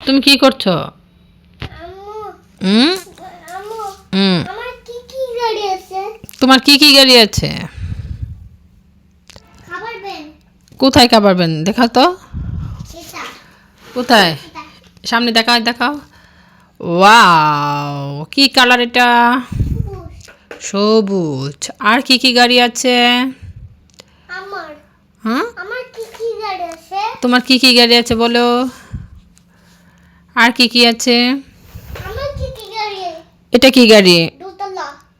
তুমি কি করছো? হুম হুম তোমার কি কি গাড়ি আছে? কোথায় খাবার ভ্যান দেখাও তো। কোথায়? সামনে দেখাও দেখাও। ওয়াও, কি কালার এটা? সবুজ। আর কি কি গাড়ি আছে? হ্যাঁ, তোমার কি কি গাড়ি আছে বলো। আর কি কি আছে? এটা কি গাড়ি?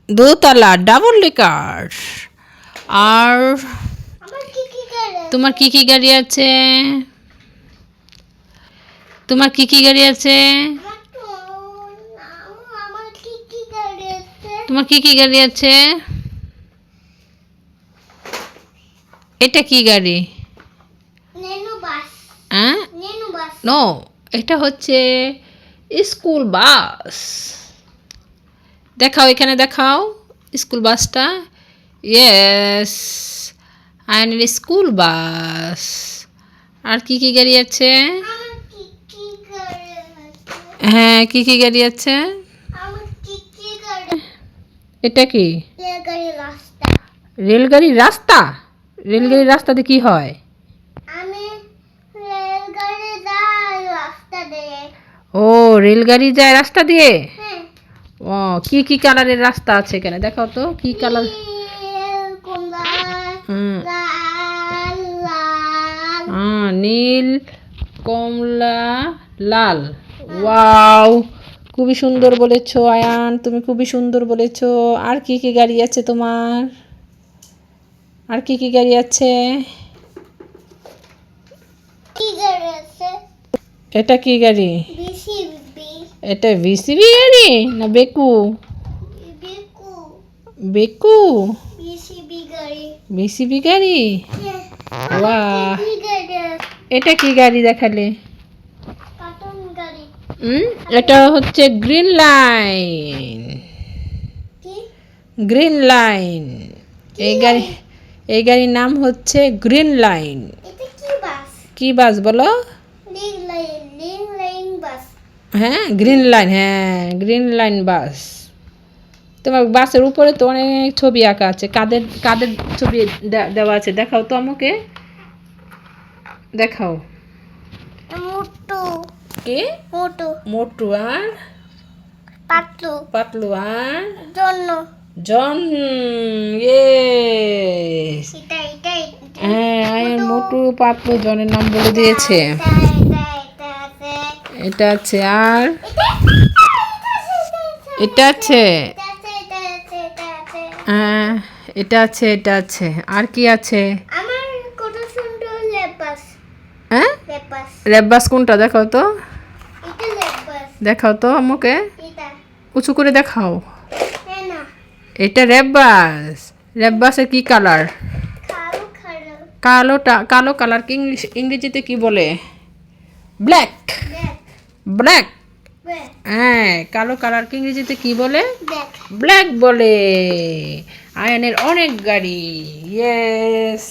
দোতলা, ডাবল ডেকার। আর তোমার কি কি গাড়ি আছে? তোমার কি কি গাড়ি আছে? তোমার কি কি গাড়ি আছে? এটা কি গাড়ি? হ্যাঁ, নো, এটা হচ্ছে স্কুল বাস। দেখাও, এখানে দেখাও স্কুল বাসটা। ইয়েস, আইন স্কুল বাস। আর কি কি গাড়ি আছে? হ্যাঁ, কি কি গাড়ি আছে? এটা কি? রেলগাড়ির রাস্তা। রেলগাড়ির রাস্তাতে কি হয়? ও, রেলগাড়ি যায় রাস্তা দিয়ে। ও, কি কি কালারের রাস্তা আছে এখানে দেখাও তো, কি কালার? নীল, কমলা, লাল। ওয়াও, খুবই সুন্দর বলেছো আয়ান, তুমি খুবই সুন্দর বলেছো। আর কি কি গাড়ি আছে তোমার? আর কি কি গাড়ি আছে? এটা কি গাড়ি? এটা ভিসিবি গাড়ি না বেকু? বেকু, ভিসিবি গাড়ি। বাহ, এটা কি গাড়ি দেখালে? এটা হচ্ছে গ্রিন লাইন। গ্রিন লাইন, এই গাড়ির নাম হচ্ছে গ্রিন লাইন। কি বাস বলো? হ্যাঁ, গ্রিন লাইন, হ্যাঁ গ্রিন লাইন বাস। তোমার বাসের উপরে তো অনেক ছবি আঁকা আছে, কাদের কাদের ছবি দেওয়া আছে দেখাও তো আমাকে, দেখাও। কে? মোটু। আর পাতলু। আর জন। ইয়েস, হ্যাঁ, আয়ান মোটু পাতলু জনের নাম বলে দিয়েছে। এটা আছে, আর এটা আছে। হ্যাঁ, এটা আছে, এটা আছে। আর কি আছে? হ্যাঁ, রেববাস কোনটা দেখাও তো, দেখাও তো আমাকে, উঁচু করে দেখাও। এটা রেববাস। রেববাসের কি কালার? কালো কালার কি ইংরেজিতে কি বলে? ব্ল্যাক। ব্ল্যাক, হ্যাঁ, কালো কালার কি ইংরেজিতে কি বলে? ব্ল্যাক বলে। আয়নের অনেক গাড়ি। ইয়েস।